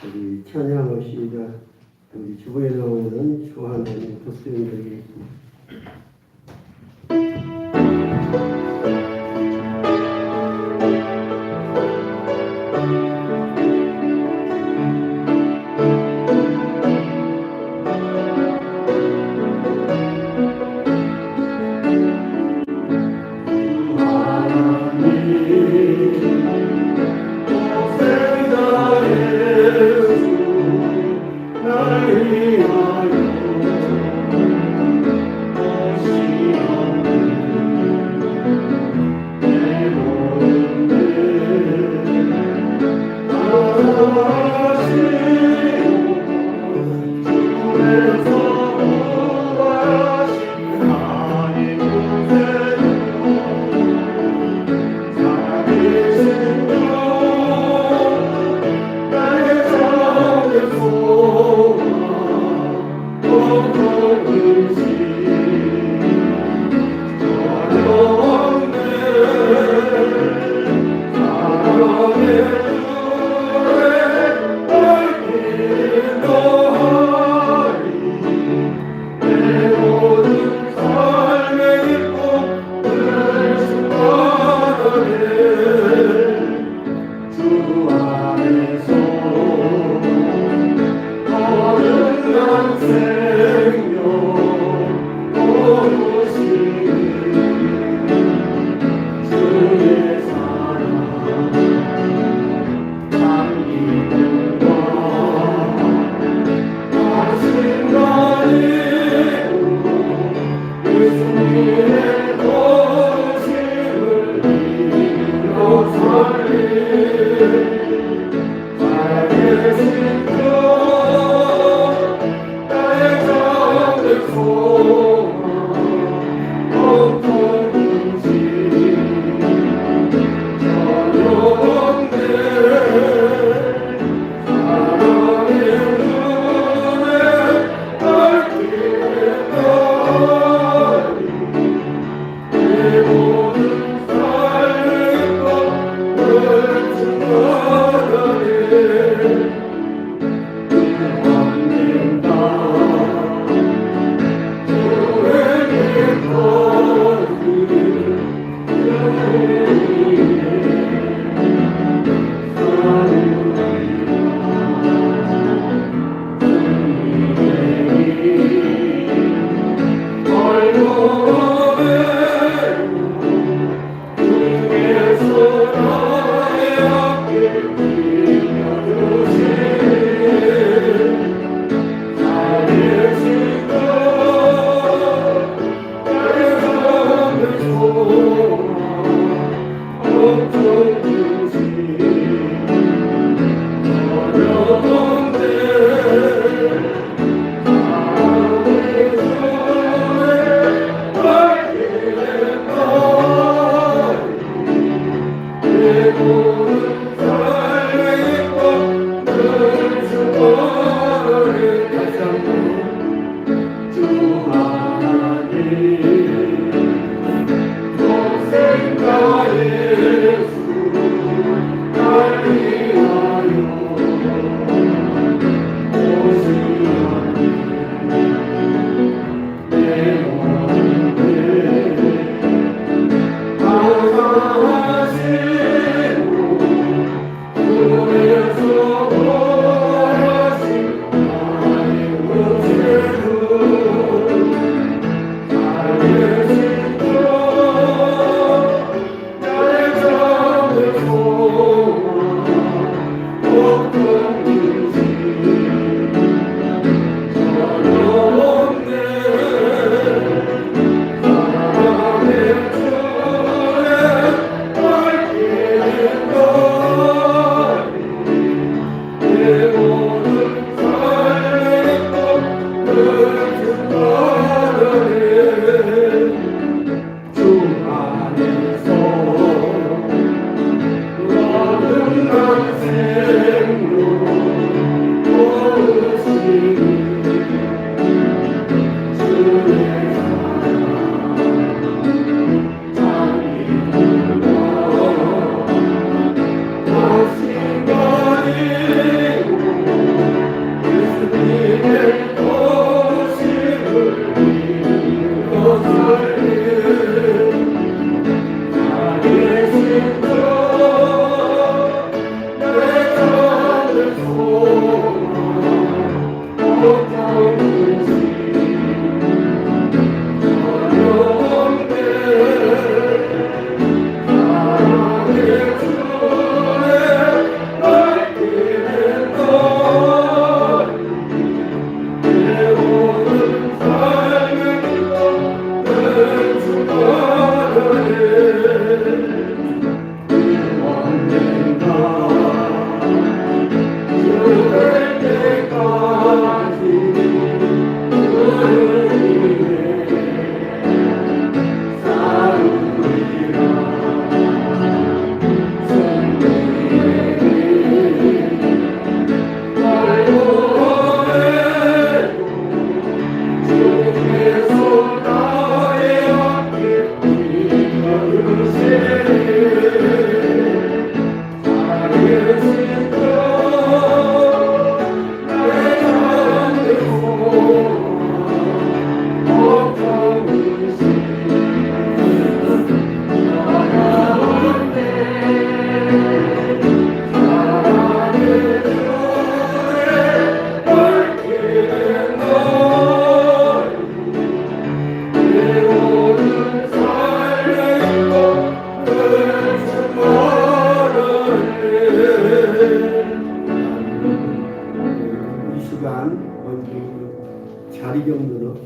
우리 찬양의 시가 우리 주보에 나오는 좋아하는 독수리들이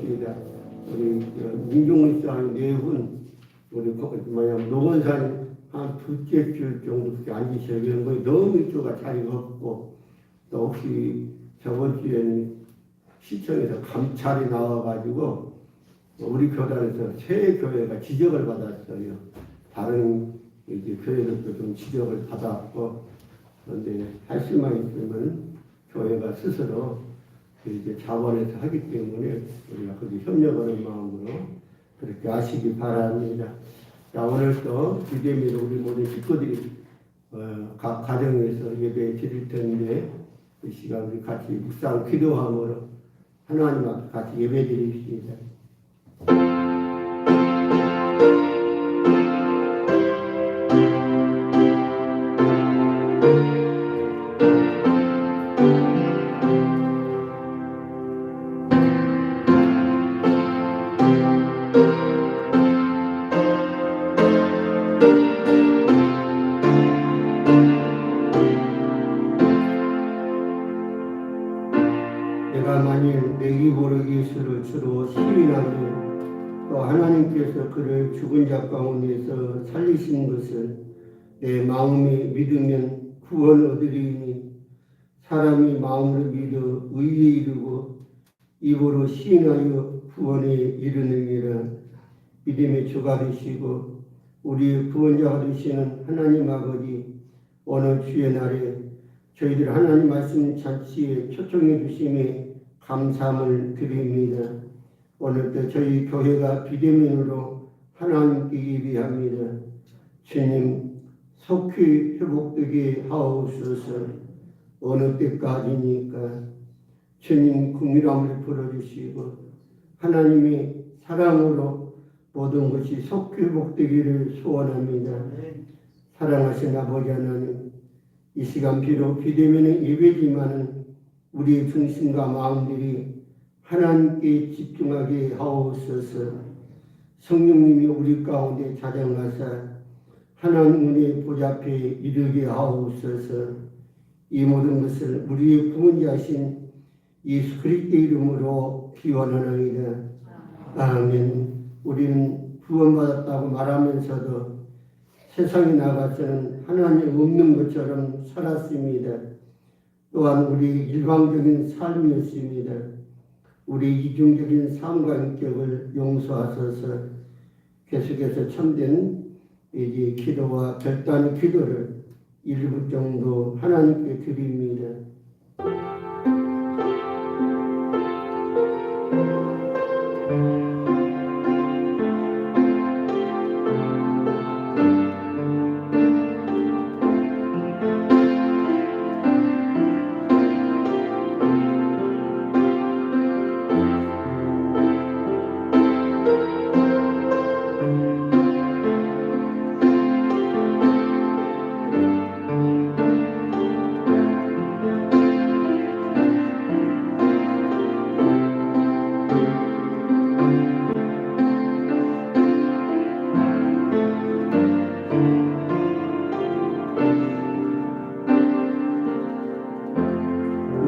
있습니다. 우리 민중의상 내분 우리 노원산 한 두째 줄 정도 그렇게 앉으셔야 되는 거예요. 너무 이쪽가 자리가 없고 또 혹시 저번 주에는 시청에서 감찰이 나와가지고 우리 교단에서 새 교회가 지적을 받았어요. 다른 이제 교회들도 좀 지적을 받았고 그런데 할 수만 있으면 교회가 스스로 이제 자원해서 하기 때문에 우리가 거기 협력하는 마음으로 그렇게 하시기 바랍니다. 자, 오늘 또 비대미로 우리 모든 식구들이 각 가정에서 예배 드릴 텐데 이 시간 우리 같이 묵상 기도함으로 하나님 앞에 같이 예배 드립시다. 내가 만일 내 입으로 예수를 주로 시인하며 또 하나님께서 그를 죽은 자 가운데서 살리신 것을 내 마음에 믿으면 구원 얻으리니 사람이 마음으로 믿어 의에 이르고 입으로 시인하여 구원에 이르느니라. 믿음의 주가 되시고 우리의 구원자가 되시는 하나님 아버지, 오늘 주의 날에 저희들 하나님 말씀 잔치에 초청해 주심에 감사함을 드립니다. 오늘도 저희 교회가 비대면으로 하나님께 예배합니다. 주님, 속히 회복되게 하옵소서. 어느 때까지니까 주님 긍휼함을 풀어주시고 하나님의 사랑으로 모든 것이 속히 회복되기를 소원합니다. 사랑하신 아버지 하나님, 이 시간 비록 비대면의 예배지만은 우리의 중심과 마음들이 하나님께 집중하게 하옵소서. 성령님이 우리 가운데 자정하사 하나님 은혜의 보좌 앞에 이르게 하옵소서. 이 모든 것을 우리의 구원자신 예수 그리스도의 이름으로 기원하나이다. 아멘. 우리는 구원받았다고 말하면서도 세상에 나가서는 하나님 없는 것처럼 살았습니다. 또한 우리 일방적인 삶이었습니다. 우리 이중적인 삶과 인격을 용서하소서. 계속해서 참된 이제 기도와 결단의 기도를 1분 정도 하나님께 드립니다.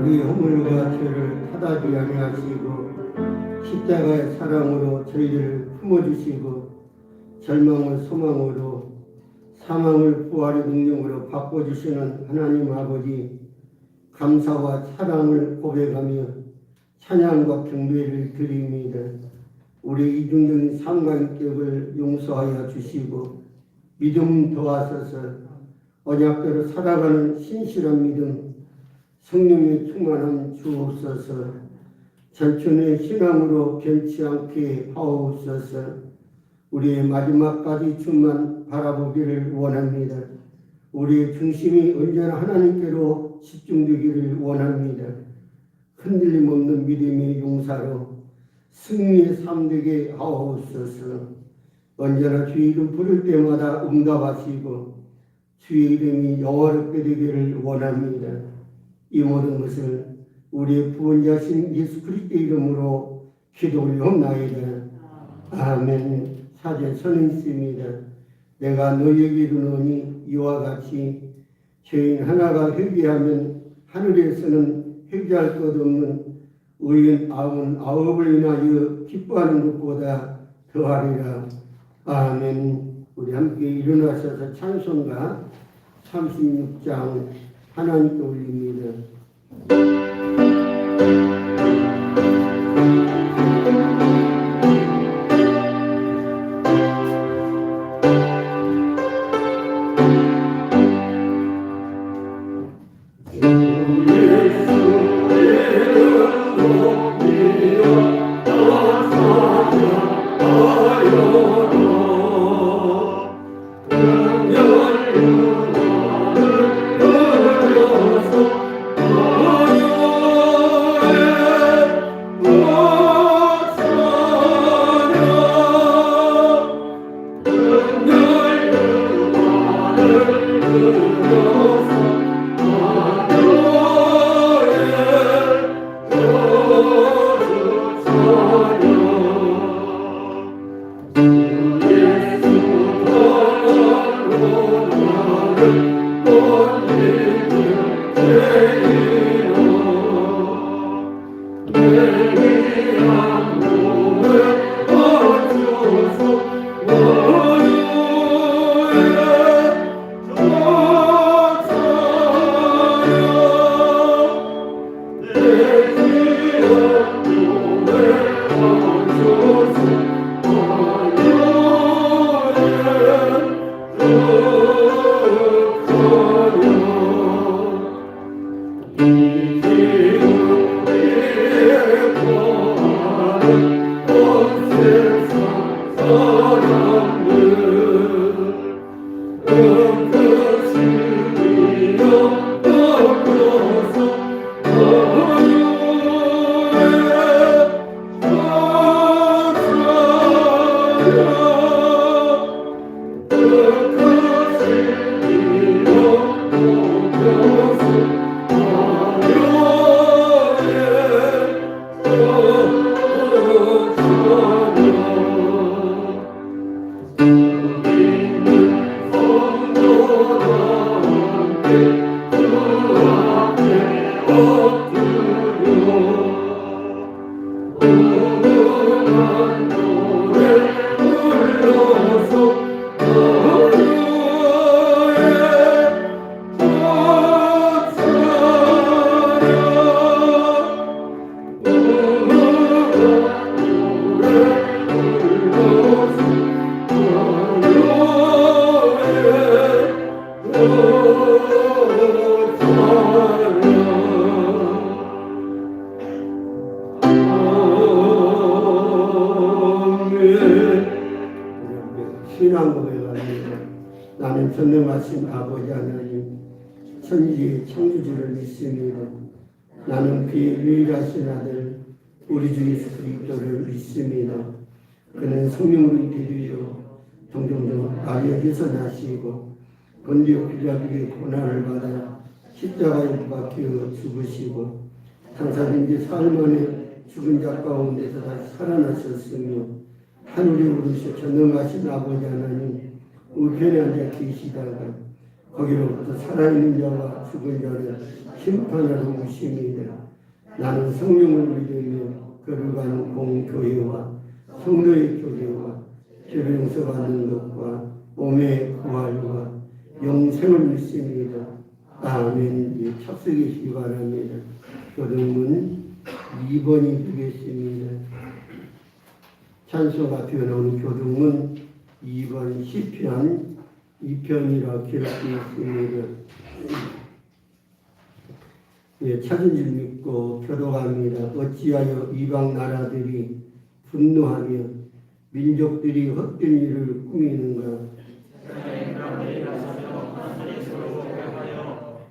우리 허물과 죄를 타다지 아니하시고 십자가의 사랑으로 저희를 품어주시고 절망을 소망으로 사망을 부활의 능력으로 바꿔주시는 하나님 아버지, 감사와 사랑을 고백하며 찬양과 경배를 드립니다. 우리 이중적인 삶과 인격을 용서하여 주시고 믿음 더하소서. 언약대로 살아가는 신실한 믿음, 성령의 충만함 주옵소서. 전천의 신앙으로 변치 않게 하옵소서. 우리의 마지막까지 주만 바라보기를 원합니다. 우리의 중심이 언제나 하나님께로 집중되기를 원합니다. 흔들림 없는 믿음의 용사로 승리의 삶 되게 하옵소서. 언제나 주의 이름 부를 때마다 응답하시고 주의 이름이 영화롭게 되기를 원합니다. 이 모든 것을 우리의 구원자신 예수 그리스도의 이름으로 기도 올려옵나이다. 아멘. 사제 선언습니다. 내가 너희에게 이르노니 이와 같이 죄인 하나가 회개하면 하늘에서는 회개할 것 없는 의인 99을 인하여 기뻐하는 것보다 더하리라. 아멘. 우리 함께 일어나셔서 찬송가 36장 하나님께 올립니다. 나는 전능하신 아버지 하나님 천지의 창조주를 믿습니다. 나는 그의 유일하신 아들 우리 주 예수 그리스도를 믿습니다. 그는 성령으로 되려 종종 아리아에서 나시고 본디오 빌라도의 고난을 받아 십자가에 박혀 죽으시고 장사된 지 사흘 만에 죽은 자 가운데서 다시 살아나셨으며 하늘에 오르셔 전능하신 아버지 하나님 우편에 앉아 계시다가 거기로부터 살아있는 자와 죽은 자를 심판하러 오십니다. 나는 성령을 믿으며 거룩한 공교회와 성도의 교제와 죄를 용서받는 것과 몸의 부활과 영생을 믿습니다. 아멘. 착석이시기 바랍니다. 교동문 2번이 되겠습니다. 찬송가 되어나오는 교동문 2번 시편 2편이라 기록되어 있습니다. 찾은 줄 믿고 교도합니다. 어찌하여 이방 나라들이 분노하며 민족들이 헛된 일을 꾸미는가.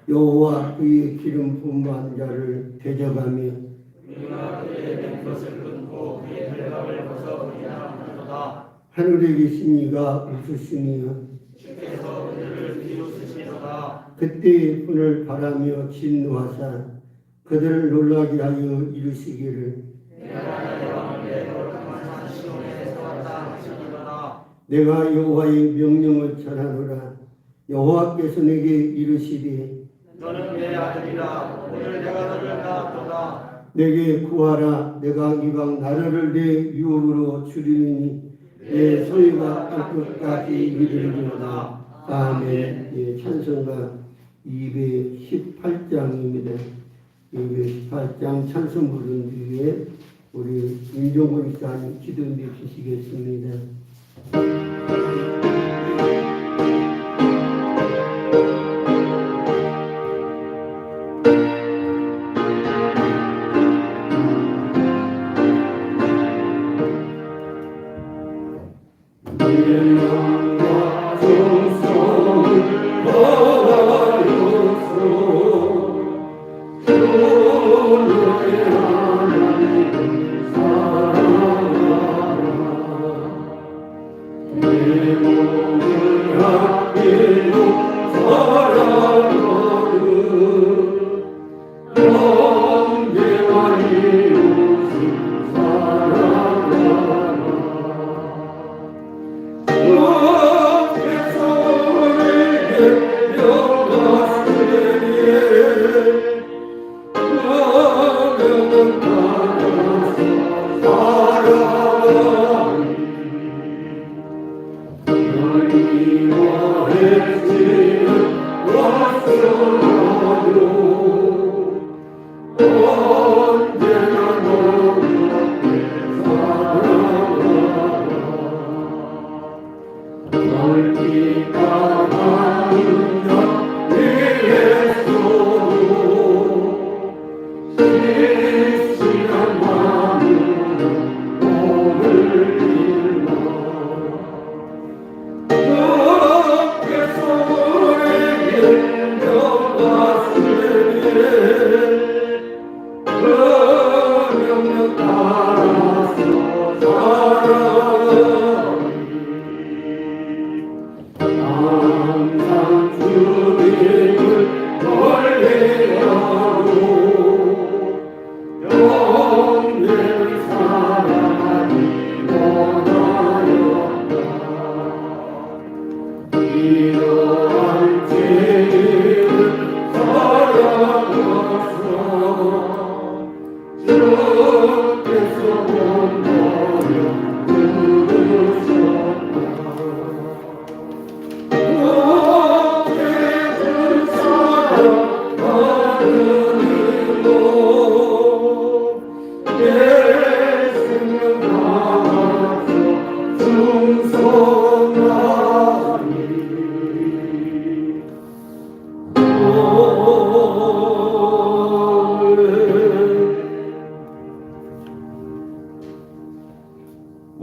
여호와 그의 기름 분부한 자를 대적하며 하늘에 계신 이가 웃으시며 그때의 분을 바라며 진노하사 그들을 놀라게 하여 이루시기를 내가 여호와의 명령을 전하노라. 여호와께서 내게 이르시되 너는 내 아들이라 오늘 내가 너를 낳았도다. 내게 구하라. 내가 이방 나라를 내 유업으로 줄이니 내 소유가 땅끝까지 이르리로다. 아멘. 예, 찬송가 218장입니다. 218장 찬송 부른 뒤에 우리 윤종근 목사님 기도해 주시겠습니다.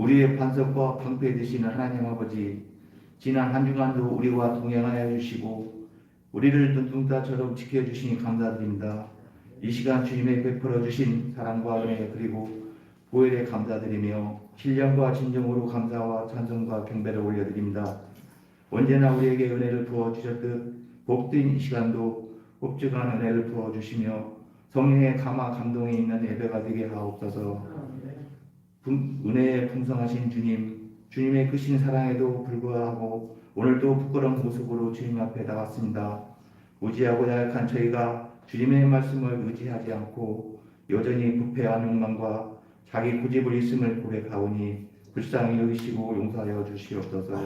우리의 반석과 방패 되시는 하나님 아버지, 지난 한 주간도 우리와 동행하여 주시고 우리를 눈동자처럼 지켜주시니 감사드립니다. 이 시간 주님의 베풀어 주신 사랑과 은혜 그리고 보혈에 감사드리며 신령과 진정으로 감사와 찬송과 경배를 올려드립니다. 언제나 우리에게 은혜를 부어주셨듯 복된 이 시간도 복주간 은혜를 부어주시며 성령의 감화 감동이 있는 예배가 되게 하옵소서. 은혜에 풍성하신 주님, 주님의 크신 사랑에도 불구하고 오늘도 부끄러운 모습으로 주님 앞에 나왔습니다. 무지하고 약한 저희가 주님의 말씀을 의지하지 않고 여전히 부패한 욕망과 자기 고집을 있음을 고백하오니 불쌍히 여기시고 용서하여 주시옵소서.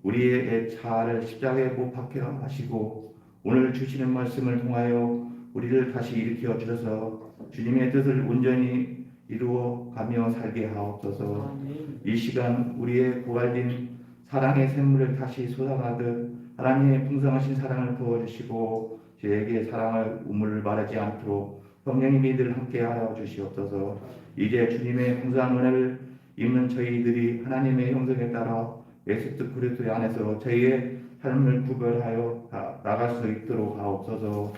우리의 자아를 십자가에 못 박혀 하시고 오늘 주시는 말씀을 통하여 우리를 다시 일으켜 주셔서 주님의 뜻을 온전히 이루어 가며 살게 하옵소서. 이 시간 우리의 고갈된 사랑의 샘물을 다시 솟아나듯 하나님의 풍성하신 사랑을 부어주시고 저에게 사랑을 우물 바라지 않도록 성령님이 늘 함께하여 주시옵소서. 이제 주님의 풍성한 은혜를 입는 저희들이 하나님의 형성에 따라 예수 그리스도 안에서 저희의 삶을 구별하여 나갈 수 있도록 하옵소서.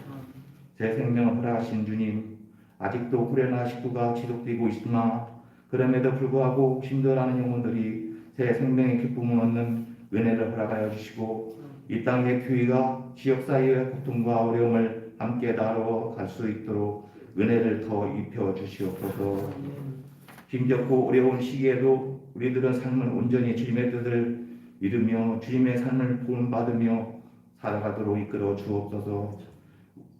제 생명을 허락하신 주님, 아직도 후레나 식구가 지속되고 있으나 그럼에도 불구하고 힘들어하는 영혼들이 새 생명의 기쁨을 얻는 은혜를 허락하여 주시고 이 땅의 교회가 지역사회의 고통과 어려움을 함께 나눠갈 수 있도록 은혜를 더 입혀 주시옵소서. 힘겹고 어려운 시기에도 우리들은 삶을 온전히 주님의 뜻을 이루며 주님의 삶을 구원받으며 살아가도록 이끌어 주옵소서.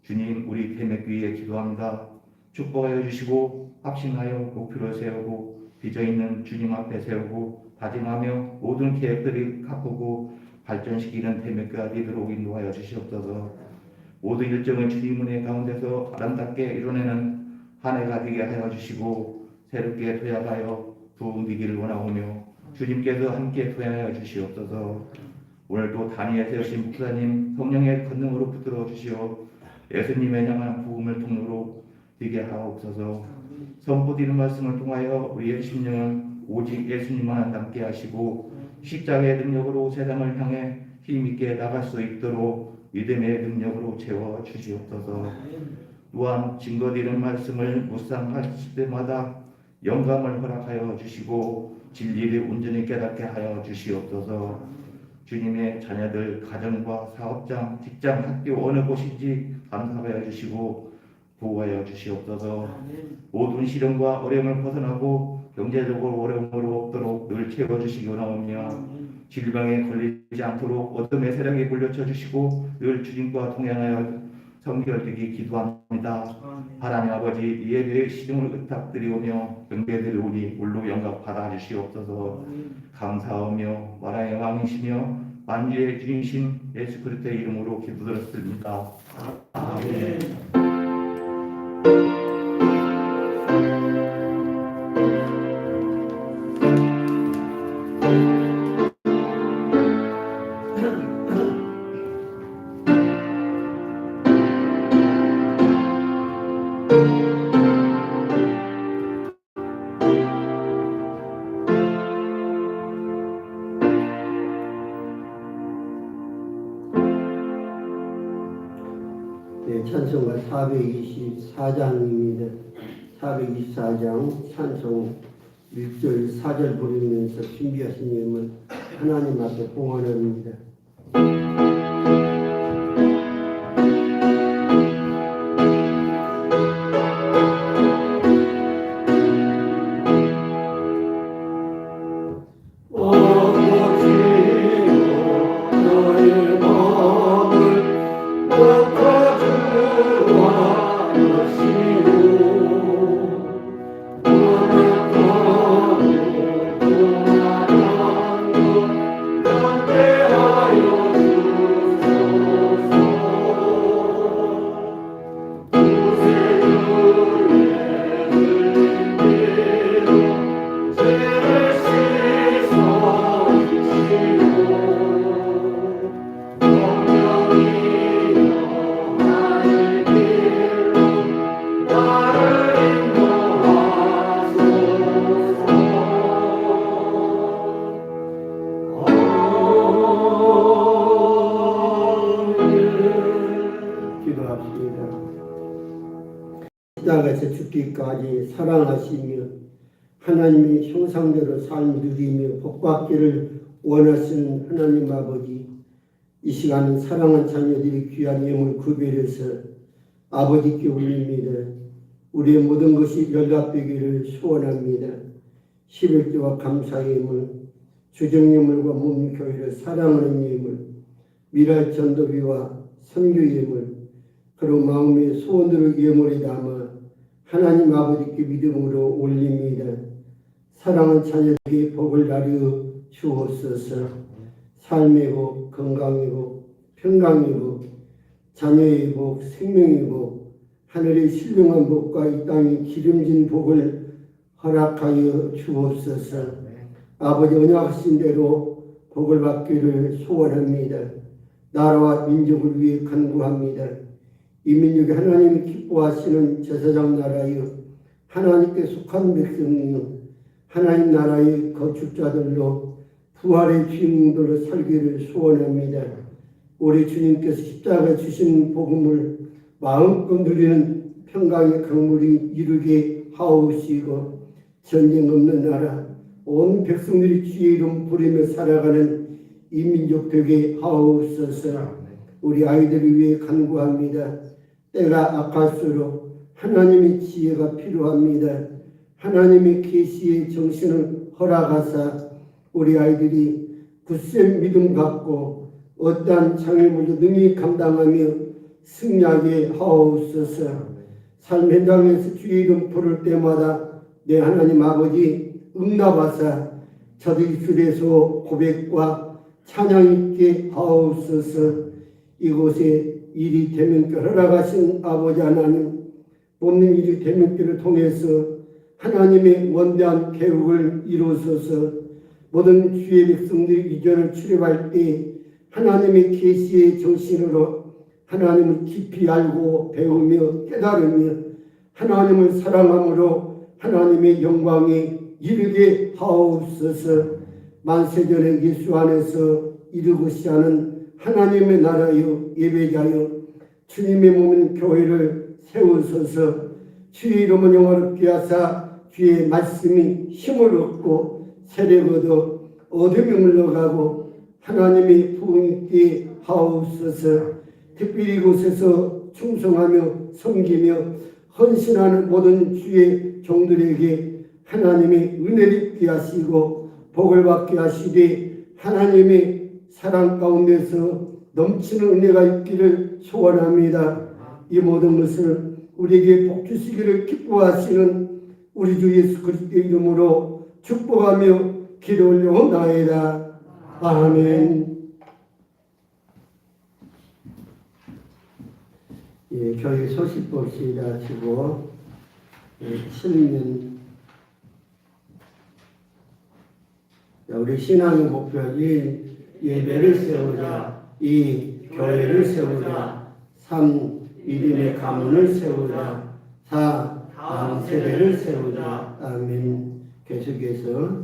주님, 우리 대맥 위에 기도합니다. 축복하여 주시고 확신하여 목표를 세우고 빚어있는 주님 앞에 세우고 다짐하며 모든 계획들이 가꾸고 발전시키는 대몇가 되도록 인도하여 주시옵소서. 모든 일정을 주님 은혜 가운데서 아름답게 이뤄내는 한 해가 되게 하여 주시고 새롭게 도약하여 부흥되기를 원하오며 주님께서 함께 도약하여 주시옵소서. 오늘도 단위에 세우신 목사님 성령의 권능으로 붙들어 주시어 예수님의 향한 복음을 통로로 되게 하옵소서. 선포드리는 말씀을 통하여 우리의 심령은 오직 예수님만 닮게 하시고 십자가의 능력으로 세상을 향해 힘있게 나갈 수 있도록 믿음의 능력으로 채워 주시옵소서. 또한 증거드리는 말씀을 묵상하실 때마다 영감을 허락하여 주시고 진리를 온전히 깨닫게 하여 주시옵소서. 주님의 자녀들 가정과 사업장, 직장, 학교 어느 곳인지 감사하여 주시고 보호하여 주시옵소서. 모든 시련과 어려움을 벗어나고 경제적으로 어려움으로 없도록 늘 채워주시기 원하오며 질병에 걸리지 않도록 어둠의 세력에 물려쳐 주시고 늘 주님과 동행하여 성결되기 기도합니다. 하나님 아버지 이 예배의 시중을 부탁드리오며 경배드리오니 물로 영광 받아 주시옵소서. 감사하며 만왕의 왕이시며 만주의 주이신 예수 그리스도의 이름으로 기도드렸습니다. 아멘. 네, 찬송가 424장입니다. 424장 찬송 6절 4절 부르면서 준비하신 예물 하나님 앞에 봉헌합니다. 십자가에서 죽기까지 사랑하시며 하나님의 형상대로 삶을 누리며 복받기를 원하시는 하나님 아버지, 이 시간은 사랑하는 자녀들이 귀한 예물 구별해서 아버지께 올립니다. 우리의 모든 것이 연락되기를 소원합니다. 11조와 감사의 예물, 주정예물과 몸교회를 사랑하는 예물, 미랄 전도비와 선교 예물, 그리고 마음의 소원들을 예물에 담아 하나님 아버지께 믿음으로 올립니다. 사랑하는 자녀들에게 복을 나누어 주옵소서. 삶의 복, 건강의 복, 평강의 복, 자녀의 복, 생명의 복, 하늘의 신령한 복과 이 땅의 기름진 복을 허락하여 주옵소서. 아버지 언약하신 대로 복을 받기를 소원합니다. 나라와 민족을 위해 간구합니다. 이 민족이 하나님이 기뻐하시는 제사장 나라여, 하나님께 속한 백성이여, 하나님 나라의 거축자들로 부활의 주인공들로 살기를 소원합니다. 우리 주님께서 십자가에 주신 복음을 마음껏 누리는 평강의 강물이 이루게 하옵시고, 전쟁 없는 나라, 온 백성들이 주의 이름 부르며 살아가는 이 민족 되게 하옵소서. 우리 아이들을 위해 간구합니다. 때가 악할수록 하나님의 지혜가 필요합니다. 하나님의 계시의 정신을 허락하사 우리 아이들이 굳센 믿음 갖고 어떠한 장애물도 능히 감당하며 승리하게 하옵소서. 삶 현장에서 주의 이름 부를 때마다 내 하나님 아버지 응답하사 저들이 주에서 고백과 찬양 있게 하옵소서. 이곳에 일이 되면께 허락하신 아버지 하나님, 뽑는 일이 되면께를 통해서 하나님의 원대한 계획을 이루소서. 모든 주의 백성들이 이전을 출입할 때 하나님의 계시의 정신으로 하나님을 깊이 알고 배우며 깨달으며 하나님을 사랑함으로 하나님의 영광에 이르게 하옵소서. 만세전에 예수 안에서 이루고자 하는 하나님의 나라여 예배자여 주님의 몸인 교회를 세우소서. 주의 이름은 영화롭게 하사 주의 말씀이 힘을 얻고 세력 얻어 어둠이 물러가고 하나님의 부흥이 있게 하옵소서. 특별히 이곳에서 충성하며 섬기며 헌신하는 모든 주의 종들에게 하나님의 은혜를 입게 하시고 복을 받게 하시되 하나님의 사랑 가운데서 넘치는 은혜가 있기를 소원합니다. 이 모든 것을 우리에게 복 주시기를 기뻐하시는 우리 주 예수 그리스도의 이름으로 축복하며 기도 올려옵나이다. 아멘. 예, 교회 소식 봅시다. 치고 7년 우리 신앙의 목표인 예배를 세우자, 이 교회를 세우자, 3 믿음의 가문을 세우자, 4 다음 세대를 세우자. 아멘. 계속해서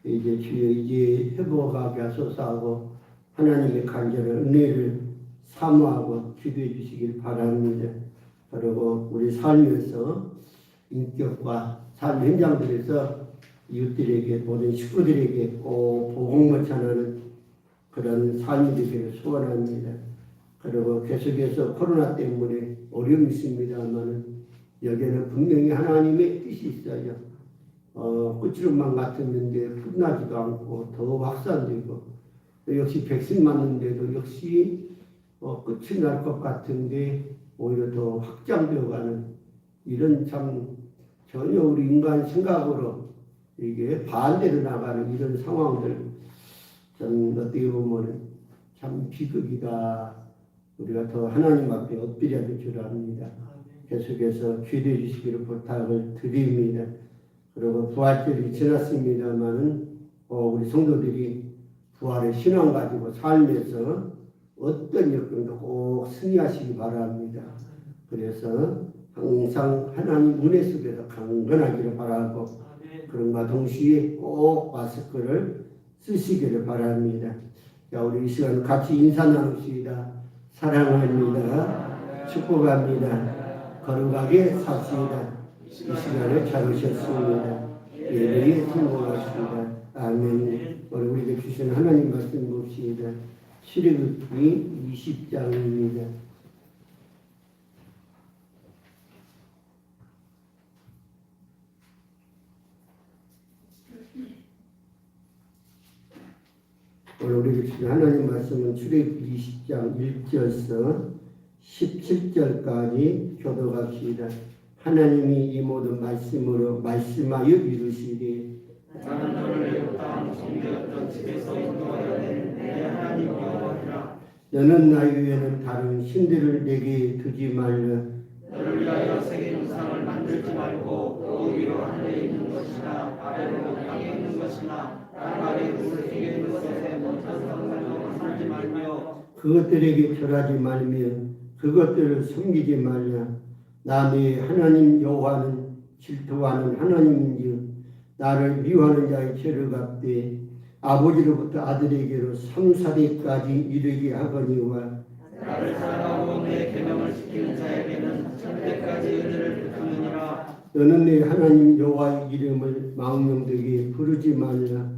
이제 주여 이제 회복하게 하소서 하고 하나님의 간절한 은혜를 사모하고 기도해 주시길 바랍니다. 그리고 우리 삶에서 인격과 삶 현장들에서 이웃들에게 모든 식구들에게 꼭 복음을 전하는 그런 삶이 되기를 소원합니다. 그리고 계속해서 코로나 때문에 어려움이 있습니다만 여기에는 분명히 하나님의 뜻이 있어요. 끝으로만 같았는데 끝나지도 않고 더 확산되고 역시 백신 맞는데도 역시 끝이 날 것 같은데 오히려 더 확장되어가는 이런 참 전혀 우리 인간 생각으로 이게 반대로 나가는 이런 상황들 참 어떻게 보면 참 비극이다. 우리가 더 하나님 앞에 엎드려야 될 줄 압니다. 계속해서 기도해 주시기를 부탁을 드립니다. 그리고 부활절이 지났습니다만은 우리 성도들이 부활의 신앙 가지고 삶에서 어떤 역경도 꼭 승리하시기 바랍니다. 그래서 항상 하나님 은혜 속에서 강건하기를 바라고 그런가 동시에 꼭 마스크를 쓰시기를 바랍니다. 자, 우리 이 시간 같이 인사 나눕시다. 사랑합니다. 축복합니다. 거룩하게 삽시다. 이 시간에 잘 오셨습니다. 예배에 성공하십니다. 아멘. 오늘 우리에게 주신 하나님 말씀 봅시다. 출애굽기 20장입니다. 오늘 우리에게 주신 하나님 말씀은 출애굽기 20장 1절에서 17절까지 교독합시다. 하나님이 이 모든 말씀으로 말씀하여 이루시되 나는 너를 애굽 땅 섬겼던 집에서 인도하여 내 하나님 여호와니라. 너는 나 외에는 다른 신들을 내게 두지 말라. 너를 위하여 새긴 우상을 만들지 말고 그 위로 하늘에 있는 것이나 아래로 땅에 있는 것이나 땅 아래 물을 속에 있는 것에 멈춰서 상상하고 살지 말며 그것들에게 절하지 말며 그것들을 섬기지 말라. 나 네 하나님 여호와는 질투하는 하나님인즉 나를 미워하는 자의 죄를 갚되 아버지로부터 아들에게로 3, 4대까지 이르게 하거니와 나를 사랑하고 내 계명을 지키는 자에게는 천대까지 은혜를 베푸느니라. 너는 내 하나님 여호와의 이름을 망령되게 부르지 말라.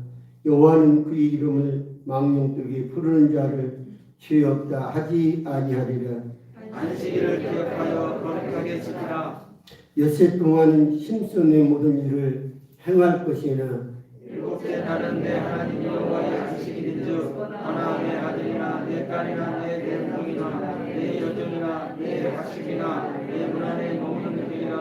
여호와는 그의 이름을 망령되게 부르는 자를 죄 없다 하지 아니하리라. 안식일을 기억하여 거룩하게 지키라. 엿새 동안은 힘써 내 모든 일을 행할 것이나 일곱째 날은 내 하나님 여호와의 안식일인즉 하나 내 아들이나 내 딸이나 내 동이나 내 여종이나 내 자식이나 내 문 안에 머무는 누구이나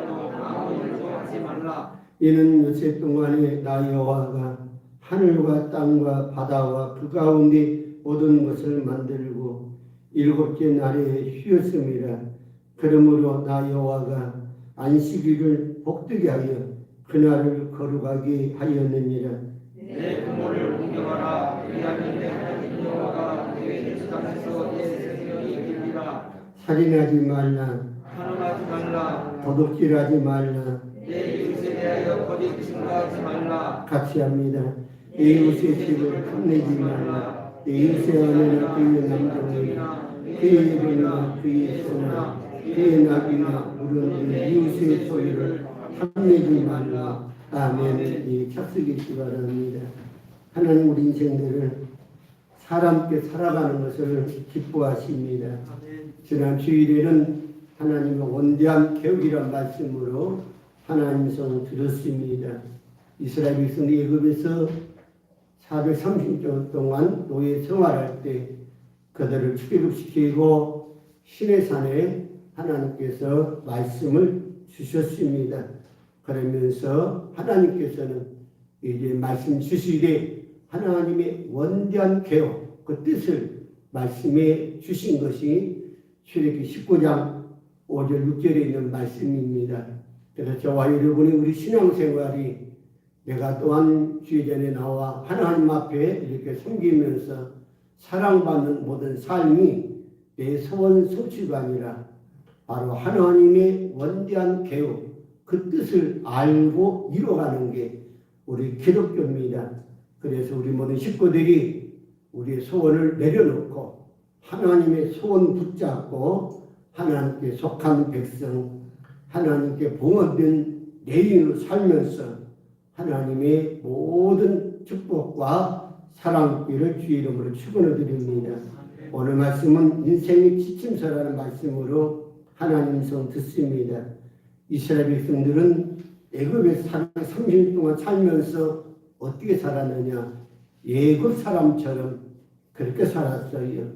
이는 요새 동안에 나 여호와가 하늘과 땅과 바다와 그 가운데 모든 것을 만들고 일곱째 날에 쉬었음이라. 그러므로 나 여호와가 안식일을 복되게 하여 그날을 거룩하게 하였느니라. 내 부모를 공경하라. 왜냐하면 내 하나님 여호와가 내 집안에서 내 생명이 길리라. 살인하지 말라. 탄원하지 말라. 도둑질하지 말라. 내 이웃에 대하여 거짓 증거하지 말라. 같이 합니다. 내 이웃의 집을 탐내지 말라. 내 이웃의 아내나 그의 남동이나 그의 이름이나 그의 소나 그의 나귀나 물은 내 이웃의 소유를 탐내지 말라. 아멘. 이 착석이시 바랍니다. 하나님 우리 인생들을 사람께 살아가는 것을 기뻐하십니다. 지난 주일에는 하나님의 원대한 개혁이란 말씀으로 하나님 성 들었습니다. 이스라엘 백성이 애굽에서 430년 동안 노예 생활할 때 그들을 출애굽시키고 시내산에 하나님께서 말씀을 주셨습니다. 그러면서 하나님께서는 이제 말씀 주시되 하나님의 원대한 개혁 그 뜻을 말씀해 주신 것이 출애굽기 19장 5절 6절에 있는 말씀입니다. 그래서 저와 여러분이 우리 신앙생활이 내가 또한 주의 전에 나와 하나님 앞에 이렇게 섬기면서 사랑받는 모든 삶이 내 소원 성취가 아니라 바로 하나님의 원대한 계획 그 뜻을 알고 이뤄가는 게 우리 기독교입니다. 그래서 우리 모든 식구들이 우리의 소원을 내려놓고 하나님의 소원 붙잡고 하나님께 속한 백성, 하나님께 봉헌된 내인으로 살면서 하나님의 모든 축복과 사랑길을 주의 이름으로 축원을 드립니다. 오늘 말씀은 인생의 지침서라는 말씀으로 하나님 성 듣습니다. 이스라엘 백성들은 애굽에서 30년 동안 살면서 어떻게 살았느냐? 애굽 사람처럼 그렇게 살았어요.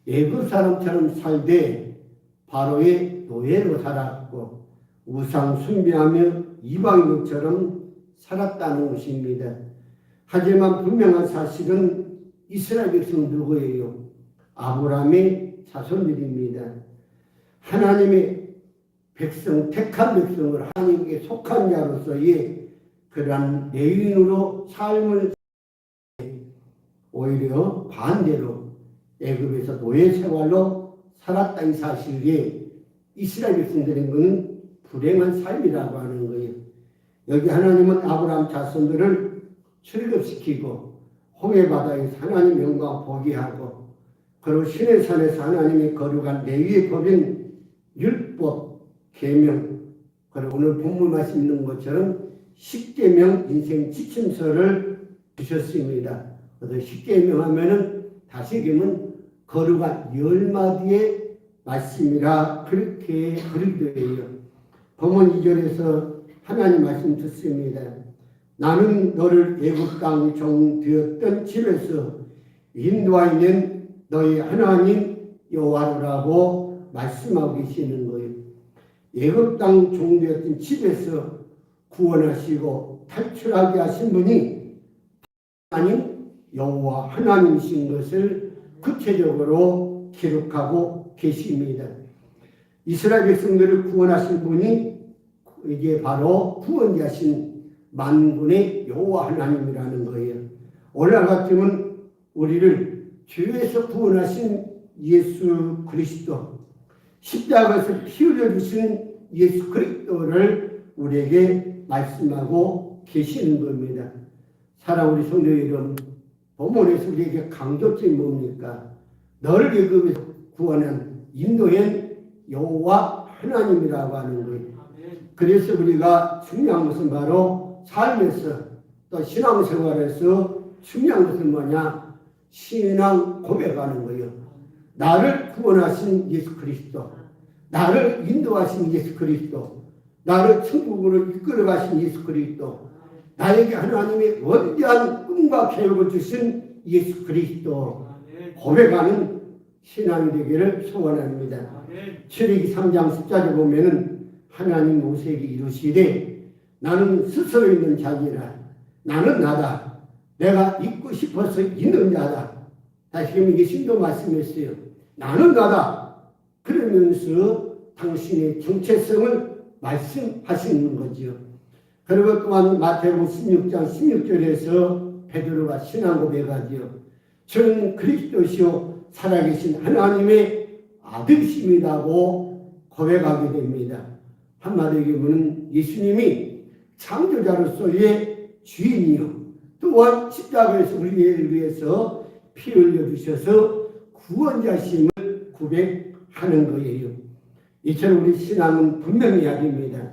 애굽 사람처럼 살되 바로의 노예로 살았고 우상 숭배하며 이방인처럼 살았다는 것입니다. 하지만 분명한 사실은 이스라엘 백성 누구예요? 아브라함의 자손들입니다. 하나님의 백성, 택한 백성을 하나님께 속한 자로서의 그러한 내인으로 삶을 오히려 반대로 애굽에서 노예 생활로 살았다는 사실에 이스라엘 백성들인 것은 불행한 삶이라고 하는 거예요. 여기 하나님은 아브라함 자손들을 출애굽시키고 홍해바다에서 하나님 영광 보게 하고 그리고 시내산에서 하나님이 거룩한 레위의 법인 율법, 계명 그리고 오늘 본문 말씀 있는 것처럼 십계명 인생 지침서를 주셨습니다. 그래서 십계명 하면은 다시금은 거룩한 10마디의 말씀이라 그렇게 그리되어요. 본문 2절에서 하나님 말씀 듣습니다. 나는 너를 애굽 땅 종 되었던 집에서 인도하여 너희 하나님 여호와라고 말씀하고 계시는 거예요. 애굽 땅 종 되었던 집에서 구원하시고 탈출하게 하신 분이 하나님 여호와 하나님이신 것을 구체적으로 기록하고 계십니다. 이스라엘 백성들을 구원하신 분이 이게 바로 구원자신 만군의 여호와 하나님이라는 거예요. 오늘 같으면 우리를 죄에서 구원하신 예수 그리스도, 십자가에서 피 흘려주신 예수 그리스도를 우리에게 말씀하고 계시는 겁니다. 사랑 우리 성도 여러분, 본문에서 우리에게 강조점이 뭡니까? 너를 애굽에서 구원한 인도한 여호와 하나님이라고 하는 거예요. 그래서 우리가 중요한 것은 바로 삶에서 또 신앙생활에서 중요한 것은 뭐냐? 신앙 고백하는 거예요. 나를 구원하신 예수 그리스도, 나를 인도하신 예수 그리스도, 나를 천국으로 이끌어가신 예수 그리스도, 나에게 하나님의 원대한 꿈과 계획을 주신 예수 그리스도 고백하는 신앙이 되기를 소원합니다. 출애굽기 3장 10절에 보면은 하나님 모세에게 이르시되 나는 스스로 있는 자니라. 나는 나다. 내가 있고 싶어서 있는 자다. 다시금 이게 신도 말씀했어요. 나는 나다. 그러면서 당신의 정체성을 말씀하시는 거지요. 그리고 또한 마태복음 16장 16절에서 베드로가 신앙 고백하지요. 저는 그리스도시요 살아계신 하나님의 아들이십니다고 고백하게 됩니다. 한마디로 얘기하면 예수님이 창조자로서의 주인이요 또한 십자가에서 우리를 위해서 피 흘려주셔서 구원자심을 고백하는 거예요. 이처럼 우리 신앙은 분명히 해야 됩니다.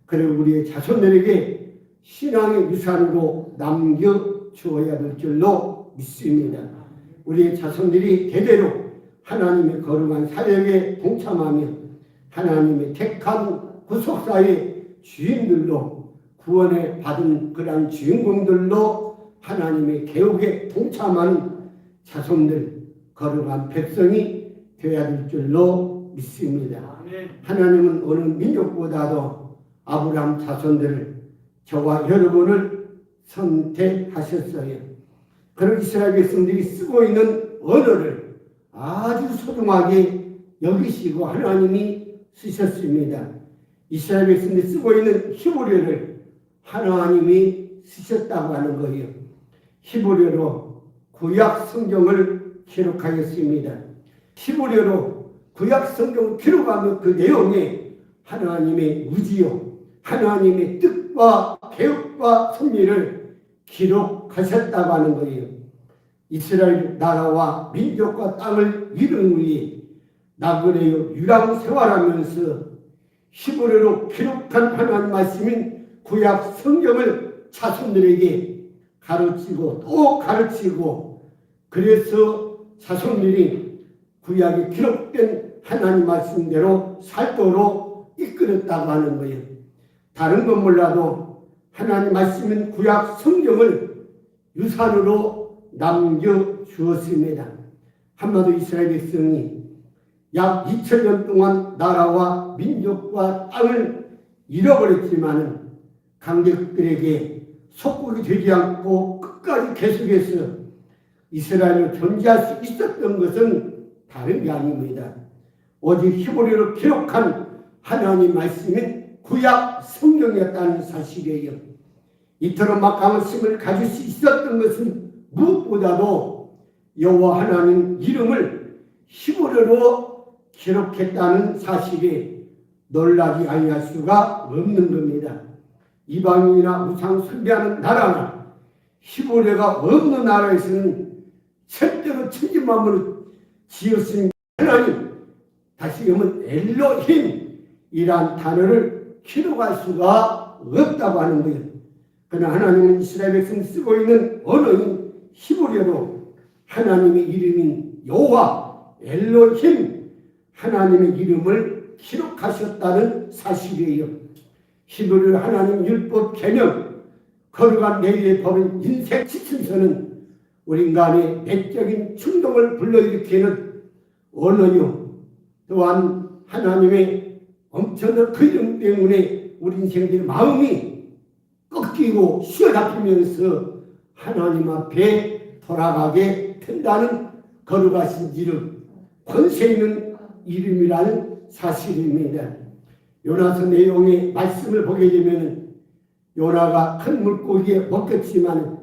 그리고 우리의 자손들에게 신앙의 유산으로 남겨주어야 될 줄로 믿습니다. 우리의 자손들이 대대로 하나님의 거룩한 사역에 동참하며 하나님의 택한 구속사의 주인들로 구원에 받은 그러한 주인공들로 하나님의 개혁에 동참하는 자손들, 거룩한 백성이 되어야 될 줄로 믿습니다. 하나님은 어느 민족보다도 아브라함 자손들을 저와 여러분을 선택하셨어요. 그런 이스라엘 백성들이 쓰고 있는 언어를 아주 소중하게 여기시고 하나님이 쓰셨습니다. 이스라엘 백성들이 쓰고 있는 히브리어를 하나님이 쓰셨다고 하는 거예요. 히브리어로 구약 성경을 기록하였습니다. 히브리어로 구약 성경을 기록하면 그 내용에 하나님의 의지요, 하나님의 뜻과 계획과 섭리를 기록하셨다고 하는 거예요. 이스라엘 나라와 민족과 땅을 이루는 위해 나그네요 유랑 생활하면서 히브리어로 기록한 하나님 말씀인 구약 성경을 자손들에게 가르치고 또 가르치고 그래서 자손들이 구약에 기록된 하나님 말씀대로 살도록 이끌었다고 하는 거예요. 다른 건 몰라도 하나님 말씀인 구약 성경을 유산으로 남겨주었습니다. 한마디로 이스라엘 백성이 약 2000년 동안 나라와 민족과 땅을 잃어버렸지만 강대국들에게 속국이 되지 않고 끝까지 계속해서 이스라엘을 존재할 수 있었던 것은 다른 게 아닙니다. 오직 히브리어로 기록한 하나님 말씀인 구약 성경이었다는 사실이에요. 이토록 막강한 힘을 가질 수 있었던 것은 무엇보다도 여호와 하나님 이름을 히브리어로 기록했다는 사실에 놀라지 아니할 수가 없는 겁니다. 이방인이나 우상 숭배하는 나라나 히브리어가 없는 나라에서는 절대로 천지만물을 지었으니 하나님, 다시 그러면 엘로힘이란 단어를 기록할 수가 없다고 하는 거예요. 그러나 하나님은 이스라엘 백성이 쓰고 있는 언어인 히브리어로 하나님의 이름인 여호와 엘로힘 하나님의 이름을 기록하셨다는 사실이에요. 히브리어 하나님 율법 개념 거룩한 내리의 법인 인생 지침서는 우리 인간의 내적인 충동을 불러일으키는 언어요. 또한 하나님의 엄청난 그 이름 때문에 우리 인생들의 마음이 꺾이고 쉬어잡히면서 하나님 앞에 돌아가게 된다는 거룩하신 이름, 권세 있는 이름이라는 사실입니다. 요나서 내용의 말씀을 보게 되면 요나가 큰 물고기에 먹혔지만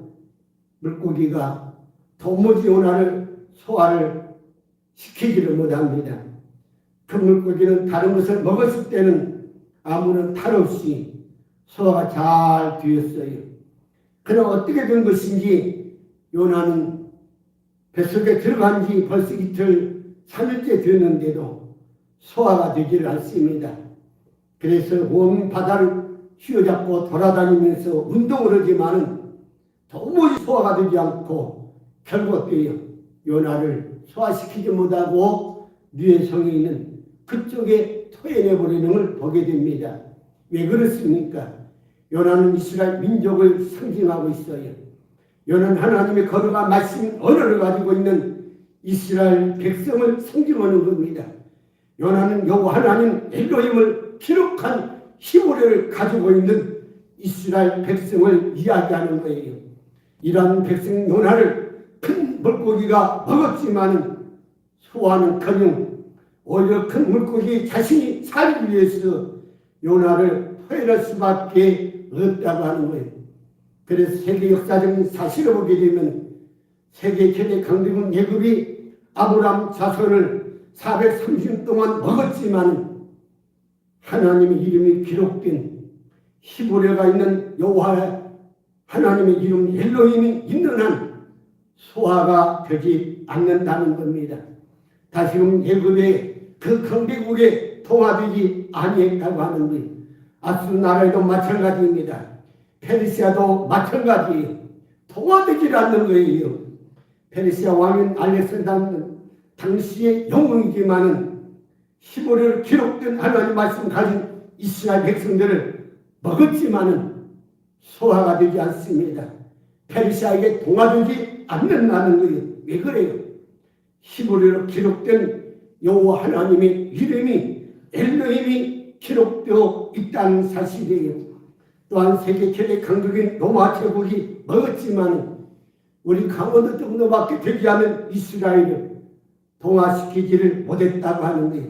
물고기가 도무지 요나를 소화를 시키지를 못합니다. 그 물고기는 다른 것을 먹었을 때는 아무런 탈 없이 소화가 잘 되었어요. 그러나 어떻게 된 것인지 요나는 뱃속에 들어간 지 벌써 이틀 3일째 되었는데도 소화가 되지를 않습니다. 그래서 온 바다를 휘어잡고 돌아다니면서 운동을 하지만은 도무지 소화가 되지 않고 결국 요나를 소화시키지 못하고 뉘에성에 있는 그쪽에 토해내버리는 걸 보게 됩니다. 왜 그렇습니까? 요나는 이스라엘 민족을 상징하고 있어요. 요나는 하나님의 거룩한 말씀 언어를 가지고 있는 이스라엘 백성을 상징하는 겁니다. 요나는 여호와 하나님 엘로힘을 기록한 히브리어를 가지고 있는 이스라엘 백성을 이야기하는 거예요. 이러한 백성 요나를 큰 물고기가 먹었지만은 소화는커녕 오히려 큰 물고기 자신이 살기 위해서 요나를 토해낼 수밖에 없다고 하는 거예요. 그래서 세계 역사적인 사실을 보게 되면 세계 최대 강대국 애굽이 아브라함 자손을 430년 동안 먹었지만 하나님의 이름이 기록된 히브리어가 있는 여호와 하나님의 이름 엘로힘이 있는 한 소화가 되지 않는다는 겁니다. 다시금 애굽의 그 강대국에 통합되지 아니했다고 하는 거예요. 아수르 나라에도 마찬가지입니다. 페르시아도 마찬가지예요. 통합되지 않는 거예요. 페르시아 왕인 알렉산더는 당시의 영웅이지만은 히브리어로 기록된 하나님 말씀 가진 이스라엘 백성들을 먹었지만은 소화가 되지 않습니다. 페르시아에게 동화되지 않는다는 거예요. 왜 그래요? 히브리어로 기록된 여호와 하나님의 이름이 엘로힘이 기록되어 있다는 사실이에요. 또한 세계 최대 강국인 로마 제국이 먹었지만 우리 강원도 정도밖에 되지 않은 이스라엘을 동화시키지를 못했다고 하는 거예요.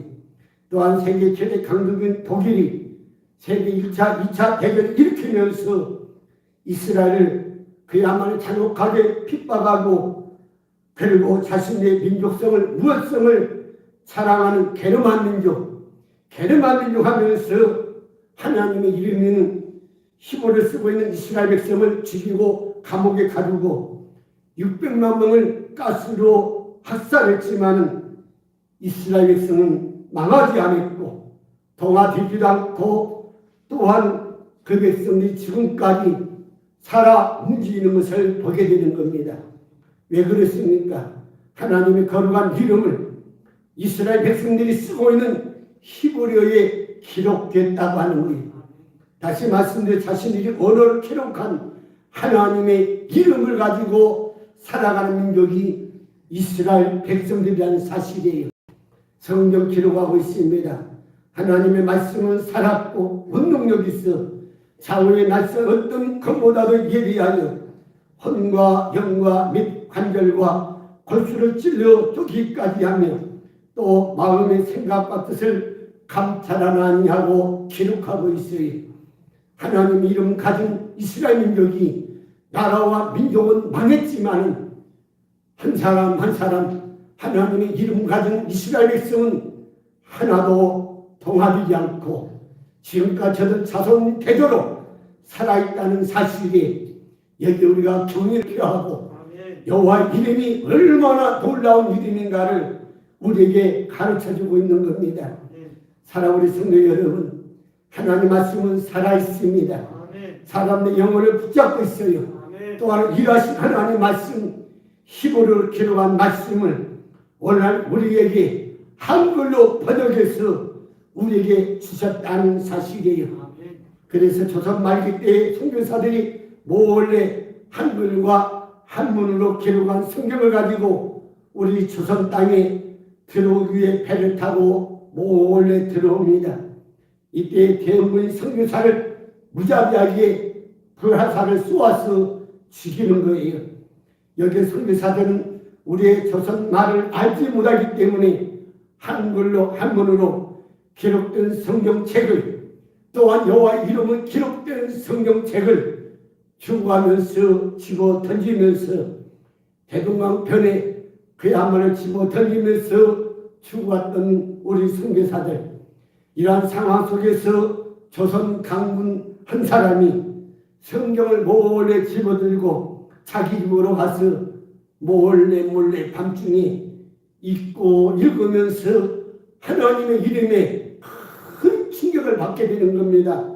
또한 세계 최대 강국인 독일이 세계 1차, 2차 대전을 일으키면서 이스라엘을 그야말로 잔혹하게 핍박하고 그리고 자신의 민족성을, 무엇성을 사랑하는 게르만 민족 하면서 하나님의 이름인 히브리어를 쓰고 있는 이스라엘 백성을 죽이고 감옥에 가두고 600만 명을 가스로 학살했지만 이스라엘 백성은 망하지 않았고 동화되지도 않고 또한 그 백성들이 지금까지 살아 움직이는 것을 보게 되는 겁니다. 왜 그렇습니까? 하나님의 거룩한 이름을 이스라엘 백성들이 쓰고 있는 히브리어에 기록됐다고 하는 거예요. 다시 말씀드려 자신들이 언어를 기록한 하나님의 이름을 가지고 살아가는 민족이 이스라엘 백성들이라는 사실이에요. 성경 기록하고 있습니다. 하나님의 말씀은 살았고 원능력이 있어 좌우의 날선 어떤 것보다도 예리하여 혼과 영과 및 관절과 골수를 찔러 쪼기까지 하며 또 마음의 생각과 뜻을 감찰하느냐고 기록하고 있어요. 하나님 이름 가진 이스라엘 민족이 나라와 민족은 망했지만 한 사람 한 사람 하나님의 이름 가진 이스라엘 백성은 하나도 동합이지 않고 지금까지 저들 자손 대대로 살아있다는 사실에 여기 우리가 경의를 표하고 여호와 이름이 얼마나 놀라운 이름인가를 우리에게 가르쳐주고 있는 겁니다. 사랑하는 우리 성도 여러분, 하나님 말씀은 살아있습니다. 사람의 영혼을 붙잡고 있어요. 또한 일하신 하나님 말씀, 히브리어로 기록한 말씀을 오늘 우리에게 한글로 번역해서 우리에게 주셨다는 사실이에요. 그래서 조선 말기 때 선교사들이 몰래 한글과 한문으로 기록한 성경을 가지고 우리 조선 땅에 들어오기 위해 배를 타고 몰래 들어옵니다. 이때 대부분 선교사를 무자비하게 불화살을 쏘아서 죽이는 거예요. 여기 선교사들은 우리의 조선 말을 알지 못하기 때문에 한글로 한문으로 기록된 성경책을 또한 여호와 이름을 기록된 성경책을 주고하면서 집어 던지면서 대동강변에 그야말로 집어 던지면서 죽어왔던 우리 선교사들, 이러한 상황 속에서 조선 강군 한 사람이 성경을 몰래 집어들고 자기 집으로 가서 몰래 밤중에 읽고 읽으면서 하나님의 이름에 큰 충격을 받게 되는 겁니다.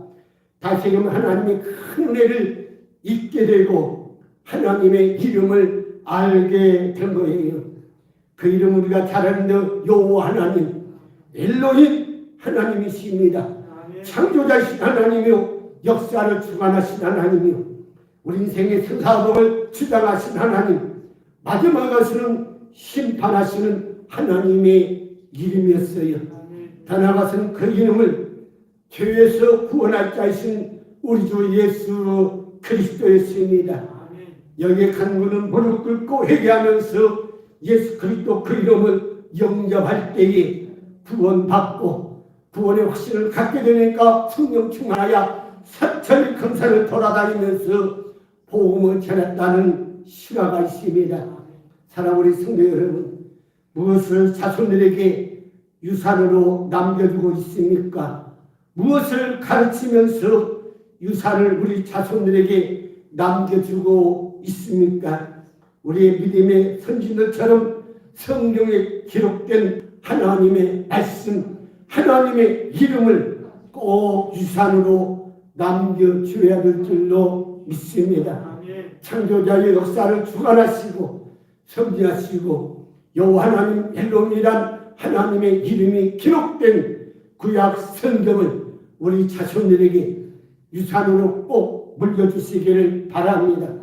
다시금 하나님의 큰 은혜를 잊게 되고 하나님의 이름을 알게 된 거예요. 그 이름 우리가 잘 아는 여호와 하나님, 엘로힘 하나님이십니다. 창조자이신 하나님이요, 역사를 주관하신 하나님이요, 우리 인생의 생사복을 주장하신 하나님, 마지막에서는 심판하시는 하나님의 이름이었어요. 더 나아가서는 그 이름을 죄에서 구원할 자이신 우리 주 예수 그리스도였습니다. 여기에 간구는 무릎 꿇고 회개하면서 예수 그리스도 그 이름을 영접할 때에 구원받고 구원의 확신을 갖게 되니까 성령 충만하여 사철 금산을 돌아다니면서 복음을 전했다는 실화가 있습니다. 사랑하는 우리 성도 여러분, 무엇을 자손들에게 유산으로 남겨두고 있습니까? 무엇을 가르치면서 유산을 우리 자손들에게 남겨주고 있습니까? 우리의 믿음의 선진들처럼 성경에 기록된 하나님의 말씀, 하나님의 이름을 꼭 유산으로 남겨줘야 될 줄로 믿습니다. 창조자의 역사를 주관하시고 섭리하시고 여호와 하나님 엘로힘이란 하나님의 이름이 기록된 구약 성경을 우리 자손들에게 유산으로 꼭 물려주시기를 바랍니다.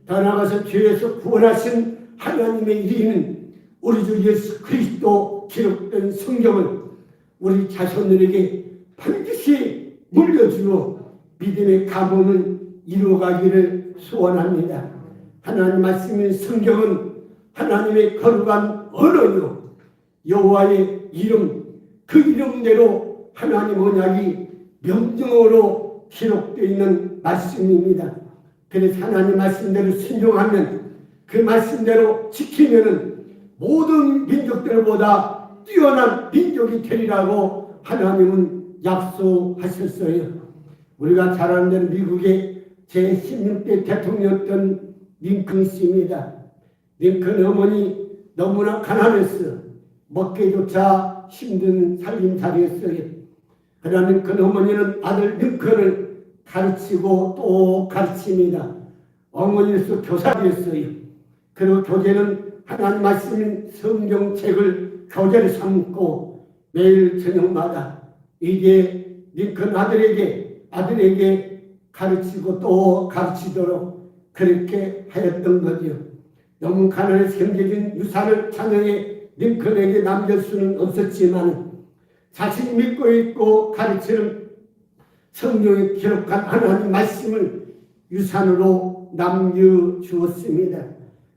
더 나아가서 죄에서 구원하신 하나님의 이름은 우리 주 예수 그리스도 기록된 성경을 우리 자손들에게 반드시 물려주어 믿음의 가문을 이루어가기를 소원합니다. 하나님 말씀인 성경은 하나님의 거룩한 언어요, 여호와의 이름, 그 이름대로 하나님 언약이 명령어로 기록되어 있는 말씀입니다. 그래서 하나님 말씀대로 순종하면, 그 말씀대로 지키면은 모든 민족들보다 뛰어난 민족이 되리라고 하나님은 약속하셨어요. 우리가 잘 아는 대로 미국의 제16대 대통령이었던 링컨 씨입니다. 링컨 어머니 너무나 가난했어. 먹기조차 힘든 살림살이였어요. 그러나 링컨 어머니는 아들 링컨을 가르치고 또 가르칩니다. 어머니로서 교사였어요. 그리고 교재는 하나님 말씀인 성경책을 교재를 삼고 매일 저녁마다 이제 링컨 아들에게 가르치고 또 가르치도록 그렇게 하였던 거죠. 너무 가난해서 경제적인 유산을 자녀의 링컨에게 남길 수는 없었지만 자신이 믿고 있고 가르치는 성경에 기록한 하나님 말씀을 유산으로 남겨주었습니다.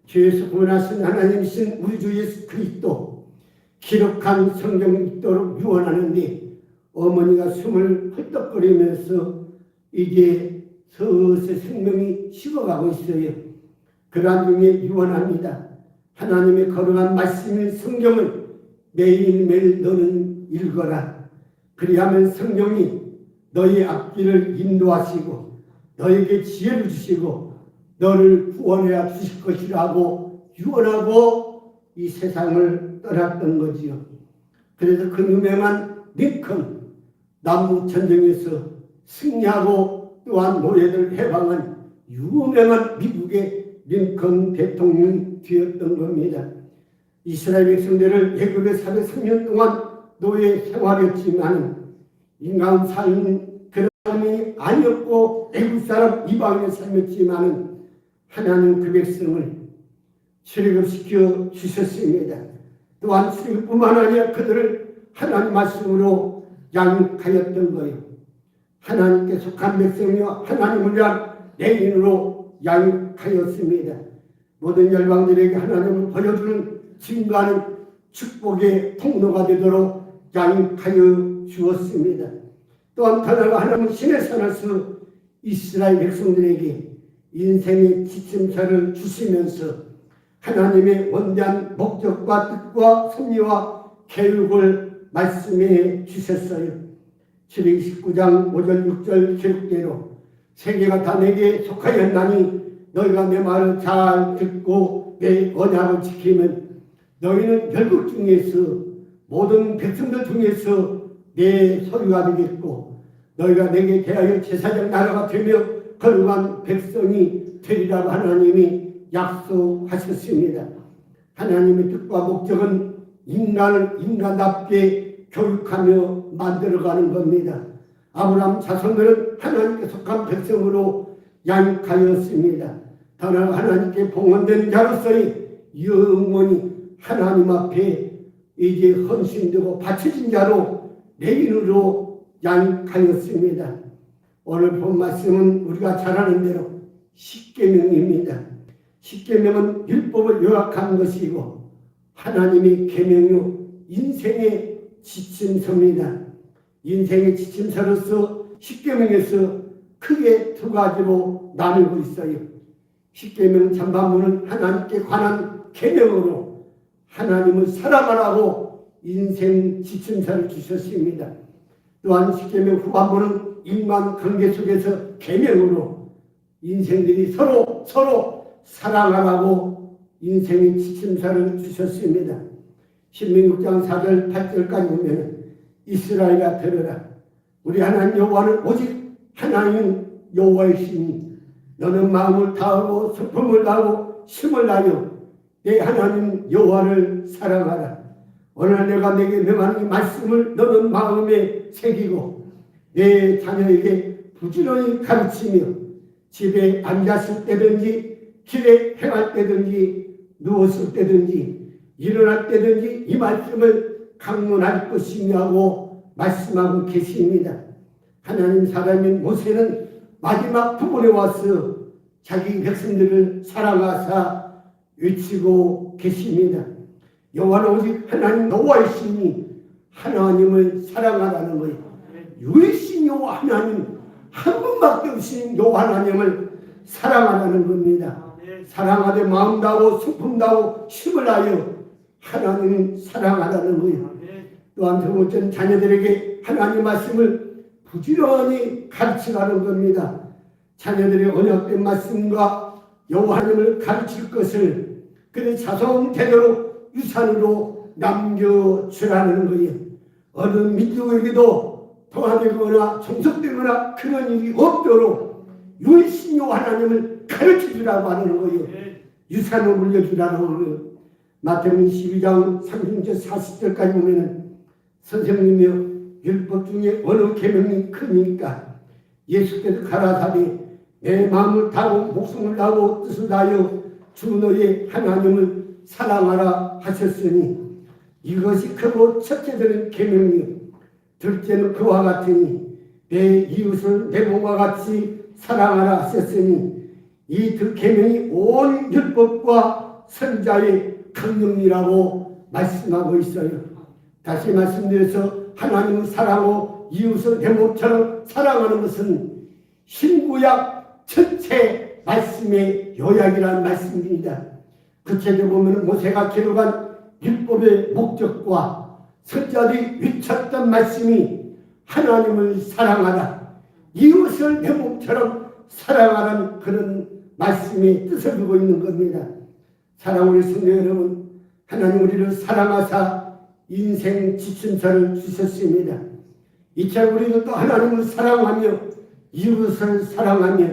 죄에서 구원하신 하나님이신 우리 주 예수 그리스도 기록한 성경이 있도록 유언하는데 어머니가 숨을 헐떡거리면서 이제 서서히 생명이 식어가고 있어요. 그러한 중에 유언합니다. 하나님의 거룩한 말씀인 성경을 매일매일 너는 읽어라. 그리하면 성령이 너의 앞길을 인도하시고 너에게 지혜를 주시고 너를 구원해 주실 것이라고 유언하고 이 세상을 떠났던 거지요. 그래서 그 유명한 링컨 남북 전쟁에서 승리하고 또한 노예들 해방한 유명한 미국의 링컨 대통령이 되었던 겁니다. 이스라엘 백성들을 애굽에 403년 동안 노예 생활했지만 인간 삶은 그런 삶이 아니었고 애굽 사람 이방인의 삶이었지만 하나님 그 백성을 출애굽시켜 주셨습니다. 또한 출애굽뿐만 아니라 그들을 하나님 말씀으로 양육하였던 거예요. 하나님께 속한 백성이요 하나님을 위한 내인으로 양육하였습니다. 모든 열방들에게 하나님을 보여주는 증거하는 축복의 통로가 되도록 양육하여 주었습니다. 또한 하나가 하나님은 신의 산에서 이스라엘 백성들에게 인생의 지침서를 주시면서 하나님의 원대한 목적과 뜻과 섭리와 계획을 말씀해 주셨어요. 출애굽기 19장 5절 6절 기록대로 세계가 다 내게 속하였나니 너희가 내 말을 잘 듣고 내 언약을 지키면 너희는 열국 중에서 모든 백성들 중에서 내 소유가 되겠고 너희가 내게 대하여 제사장 나라가 되며 거룩한 백성이 되리라고 하나님이 약속하셨습니다. 하나님의 뜻과 목적은 인간을 인간답게 교육하며 만들어가는 겁니다. 아브라함 자손들은 하나님께 속한 백성으로 양육하였습니다. 다만 하나님께 봉헌된 자로서의 영원히 하나님 앞에 이제 헌신되고 바쳐진 자로 내인으로 양육하였습니다. 오늘 본 말씀은 우리가 잘 아는 대로 십계명입니다. 십계명은 율법을 요약한 것이고 하나님의 계명요 인생의 지침서입니다. 인생의 지침서로서 십계명에서 크게 두 가지로 나누고 있어요. 십계명 전반부는 하나님께 관한 계명으로 하나님을 사랑하라고 인생 지침서를 주셨습니다. 또한 십계명 후반부는 인간관계 속에서 계명으로 인생들이 서로 사랑하라고 인생의 지침서를 주셨습니다. 신명기 6장 4절 8절까지 보면 이스라엘아 들으라. 우리 하나님 여호와는 오직 하나님 여호와이시니 너는 마음을 다하고 슬픔을 다하고 힘을 다하여 내 하나님 여호와를 사랑하라. 오늘 내가 내게 명하는 이 말씀을 너는 마음에 새기고 내 자녀에게 부지런히 가르치며 집에 앉았을 때든지 길에 행할 때든지 누웠을 때든지 일어날 때든지 이 말씀을 강론할 것이냐고 말씀하고 계십니다. 하나님 사람인 모세는 마지막 부분에 와서 자기 백성들을 사랑하사 외치고 계십니다. 여호와는 오직 하나님 여호와이시니 하나님을 사랑하라는 거예요. 유일신 여호와 하나님 한 분밖에 없으신 여호와 하나님을 사랑하라는 겁니다. 사랑하되 마음 다하고 슬픔 다하고 힘을 다하여 하나님을 사랑하라는 거예요. 또한 두 번째는 자녀들에게 하나님 말씀을 부지런히 가르치라는 겁니다. 자녀들의 언약된 말씀과 여호와 하나님을 가르칠 것을 그의 자손 대대로 유산으로 남겨주라는 거예요. 어느 민족에게도 동화되거나 종속되거나 그런 일이 없도록 유일신 여호와 하나님을 가르쳐주라고 하는 거예요. 유산을 물려주라는 거예요. 마태복음 12장 30절 40절까지 보면 선생님이여 율법 중에 어느 계명이 크니까 예수께서 가라사대 내 마음을 다하고 목숨을 다하고 뜻을 다하여 주 너의 하나님을 사랑하라 하셨으니 이것이 크고 첫째는 계명이요 둘째는 그와 같으니 내 이웃을 내 몸과 같이 사랑하라 하셨으니 이 두 계명이 온 율법과 선자의 강령이라고 말씀하고 있어요. 다시 말씀드려서 하나님을 사랑하고 이웃을 내 몸처럼 사랑하는 것은 신구약 전체 말씀의 요약이라는 말씀입니다. 구체적으로 보면 모세가 기록한 율법의 목적과 선자들이 외쳤던 말씀이 하나님을 사랑하라, 이웃을 내 몸처럼 사랑하라는 그런 말씀의 뜻을 두고 있는 겁니다. 사랑하는 성도 여러분, 하나님 우리를 사랑하사 인생 지침서를 주셨습니다. 이처럼 우리도 또 하나님을 사랑하며 이웃을 사랑하며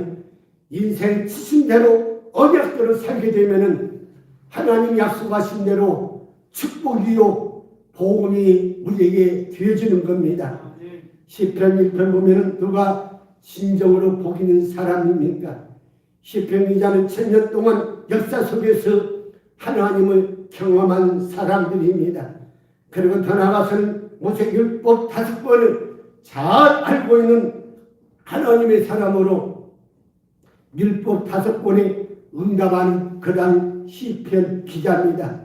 인생 지침대로 언약대로 살게 되면은 하나님 약속하신 대로 축복이요 복음이 우리에게 되어지는 겁니다. 시편 1편 보면은 누가 진정으로 복 있는 사람입니까? 시편 기자는 1000년 동안 역사 속에서 하나님을 경험한 사람들입니다. 그리고 더 나아가서는 모세율법 5번을 잘 알고 있는 하나님의 사람으로 율법 5번에 응답하는 그런 시편 기자입니다.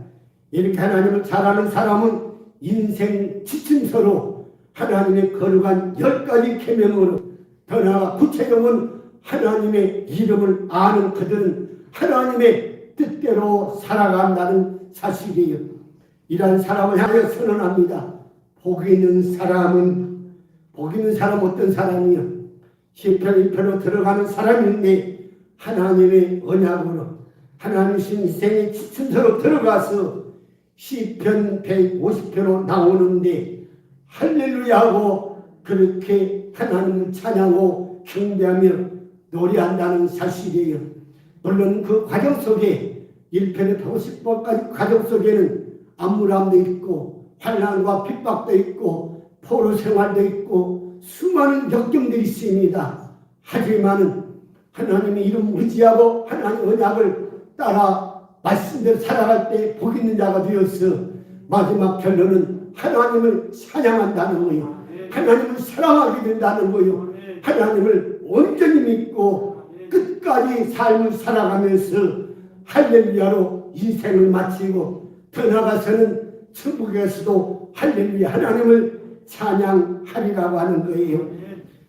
이렇게 하나님을 잘 아는 사람은 인생 지침서로 하나님의 거룩한 10가지 계명으로 더 나아가 구체적으로 하나님의 이름을 아는 그들은 하나님의 뜻대로 살아간다는 사실이에요. 이러한 사람을 향하여 선언합니다. 복 있는 사람은 어떤 사람이요? 시편 1편으로 들어가는 사람인데 하나님의 언약으로 하나님의 인생의 지침서로 들어가서 시편 150편으로 나오는데 할렐루야하고 그렇게 하나님을 찬양하고 경배하며 노래한다는 사실이에요. 물론 그 과정 속에 1편의 150번까지 과정 속에는 암울함도 있고 환난과 핍박도 있고 포로 생활도 있고 수많은 역경들이 있습니다. 하지만 하나님의 이름 의지하고 하나님의 언약을 따라 말씀대로 살아갈 때 복 있는 자가 되어서 마지막 결론은 하나님을 찬양한다는 거예요. 하나님을 사랑하게 된다는 거예요. 하나님을 온전히 믿고 끝까지 삶을 살아가면서 할렐루야로 인생을 마치고 더 나아가서는 천국에서도 할렐루야 하나님을 찬양하리라고 하는 거예요.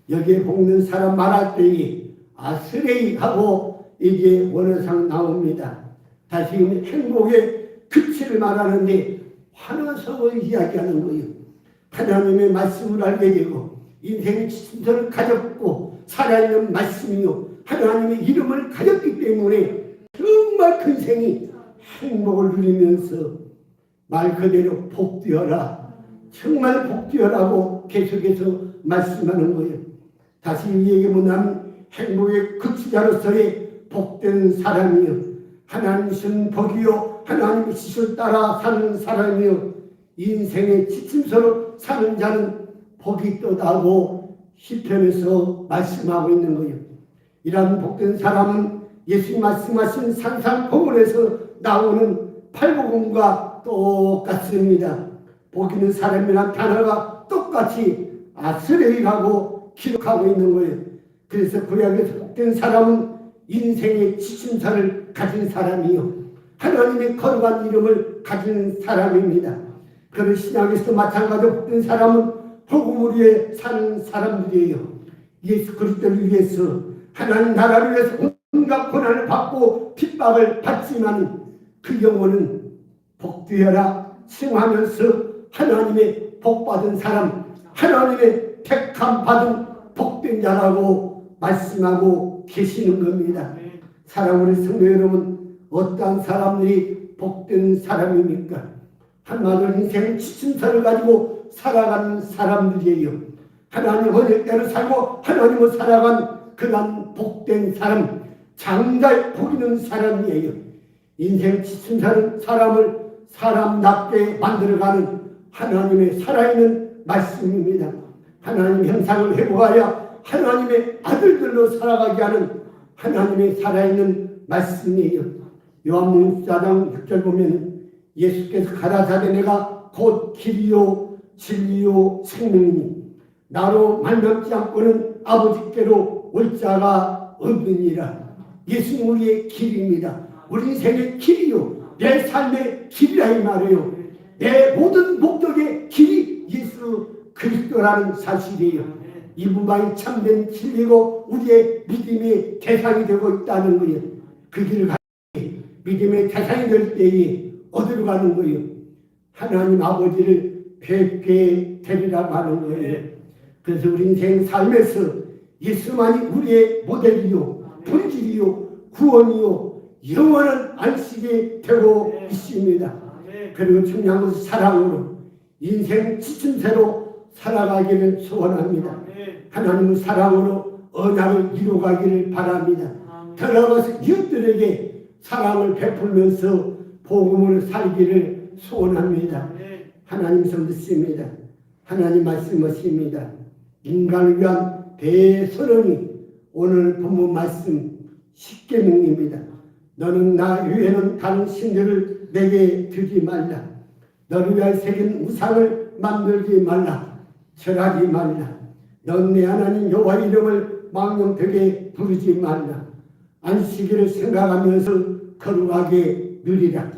여기에 복는 사람 말할 때에 아스레이 하고 이게 원어상 나옵니다. 다시 행복의 끝을 말하는데 환호성을 이야기하는 거예요. 하나님의 말씀을 알게 되고 인생의 지침서를 가졌고 살아있는 말씀이요 하나님의 이름을 가졌기 때문에 정말 큰 생이 행복을 누리면서 말 그대로 복되어라, 정말 복되어라고 계속해서 말씀하는 거예요. 다시 얘기하면 행복의 극치자로서의 복된 사람이요 하나님이신 복이요 하나님의 뜻을 따라 사는 사람이요 인생의 지침서로 사는 자는 복이 있도다고 시편에서 말씀하고 있는 거예요. 이러한 복된 사람은 예수님 말씀하신 산상복음에서 나오는 팔복음과 똑같습니다. 복 있는 사람이란 단어가 똑같이 아스레이라고 기록하고 있는 거예요. 그래서 구약에서 복된 사람은 인생의 지침서를 가진 사람이요 하나님의 거룩한 이름을 가진 사람입니다. 그런 신약에서도 마찬가지로 복된 사람은 복음을 위해 사는 사람들이에요. 예수 그리스도를 위해서 하나님 나라를 위해서 온갖 고난을 받고 핍박을 받지만 그 영혼은 복되어라 칭하면서 하나님의 복받은 사람, 하나님의 택함 받은 복된 자라고 말씀하고 계시는 겁니다. 사랑하는 성도 여러분, 어떠한 사람들이 복된 사람입니까? 한마디로 인생 지침서를 가지고 살아가는 사람들이에요. 하나님 언약대로 살고 하나님을 살아간 그런 복된 사람, 장잘 복 있는 사람이에요. 인생 지침서는 사람을 사람답게 만들어가는 하나님의 살아있는 말씀입니다. 하나님 형상을 회복하여 하나님의 아들들로 살아가게 하는 하나님의 살아있는 말씀이에요. 요한복음 4장 6절 보면 예수께서 가라사대 내가 곧 길이요 진리요 생명이니 나로 말미암지 않고는 아버지께로 올 자가 없느니라. 예수님 우리의 길입니다. 우리 인생의 길이요 내 삶의 길이라 이 말이에요. 내 모든 목적의 길이 예수 그리스도라는 사실이에요. 이분만이 참된 진리고 우리의 믿음의 대상이 되고 있다는 거예요. 그 길을 가기 믿음의 대상이 될 때에 어디로 가는 거예요? 하나님 아버지를 뵙게 되리라고 하는 거예요. 그래서 우리 인생 삶에서 예수만이 우리의 모델이요 본질이요 구원이요 영원한 안식이 되고 있습니다. 그리고 중요한 것은 사랑으로 인생 지침새로 살아가기를 소원합니다. 하나님은 사랑으로 언약을 이루어가기를 바랍니다. 더 나아가서 이웃들에게 사랑을 베풀면서 복음을 살기를 소원합니다. 하나님 성 듣습니다. 하나님 말씀하십니다. 인간을 위한 대선언이 오늘 본문 말씀 십계명입니다. 너는 나 외에는 다른 신들을 내게 드리지 말라. 너를 위하여 새긴 우상을 만들지 말라. 절하지 말라. 넌 내 하나님 여호와 이름을 망령되게 부르지 말라. 안식일을 생각하면서 거룩하게 누리라.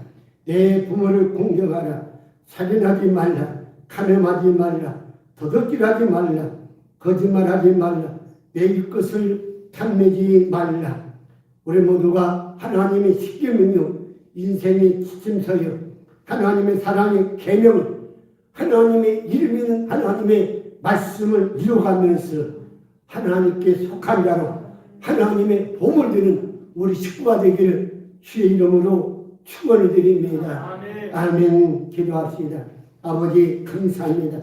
내 부모를 공경하라. 살인하지 말라. 간음하지 말라. 도둑질하지 말라. 거짓말하지 말라. 내 이것을 탐내지 말라. 우리 모두가 하나님의 십계명이요 인생의 지침서요 하나님의 사랑의 계명을 하나님의 이름 있는 하나님의 말씀을 이루어가면서 하나님께 속한 자로 하나님의 보물 되는 우리 식구가 되기를 주의 이름으로 축원을 드립니다. 아멘. 기도합시다. 아버지 감사합니다.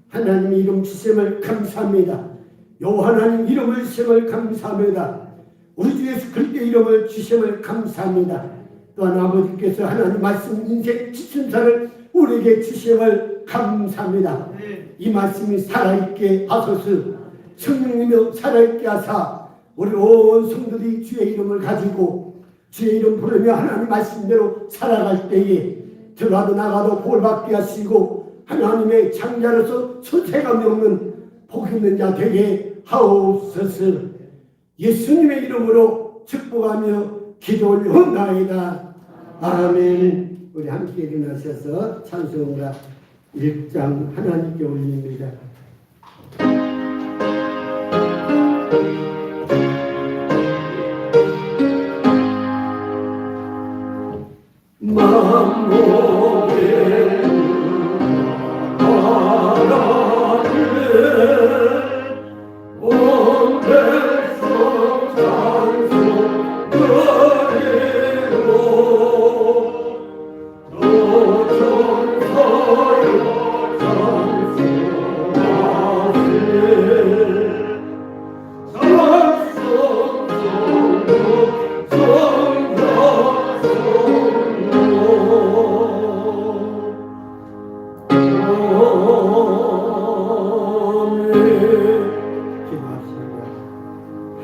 하나님 이름 주심을 감사합니다. 요 하나님 이름을 주심을 감사합니다. 우리 주 예수 그리스도 이름을 주심을 감사합니다. 또한 아버지께서 하나님 말씀 인생 지침서를 우리에게 주심을 감사합니다. 이 말씀이 살아있게 하소서. 성령님이 살아있게 하사 우리 온 성도들이 주의 이름을 가지고 주의 이름 부르며 하나님 말씀대로 살아갈 때에 들어가도 나가도 복받게 하시고 하나님의 장자로서 손색감이 없는 복 있는 자 되게 하옵소서. 예수님의 이름으로 축복하며 기도 올려옵나이다. 아멘. 우리 함께 일어나셔서 찬송가 1장 하나님께 올립니다.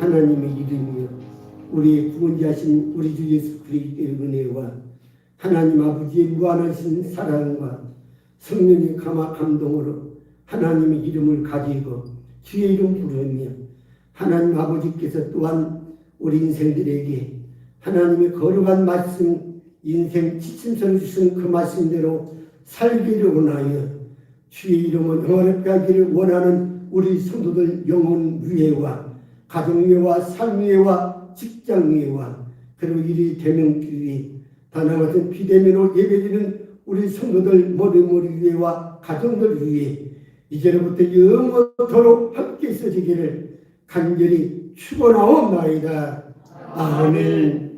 하나님의 이름이요 우리의 구원자신 우리 주 예수 그리스도의 은혜와 하나님 아버지의 무한하신 사랑과 성령의 감화 감동으로 하나님의 이름을 가지고 주의 이름 부르며 하나님 아버지께서 또한 우리 인생들에게 하나님의 거룩한 말씀 인생 지침서를 주신 그 말씀대로 살기를 원하여 주의 이름은 영원롭게 하기를 원하는 우리 성도들 영혼 위에와 가정 위에와 삶 위에와 직장 위에와 그리고 이리 대명길 위에 다나 같은 비대면으로 예배드리는 우리 성도들 머리 위에와 가정들 위에 이제로부터 영원토록 함께 있어지기를 간절히 축원하옵나이다. 아멘.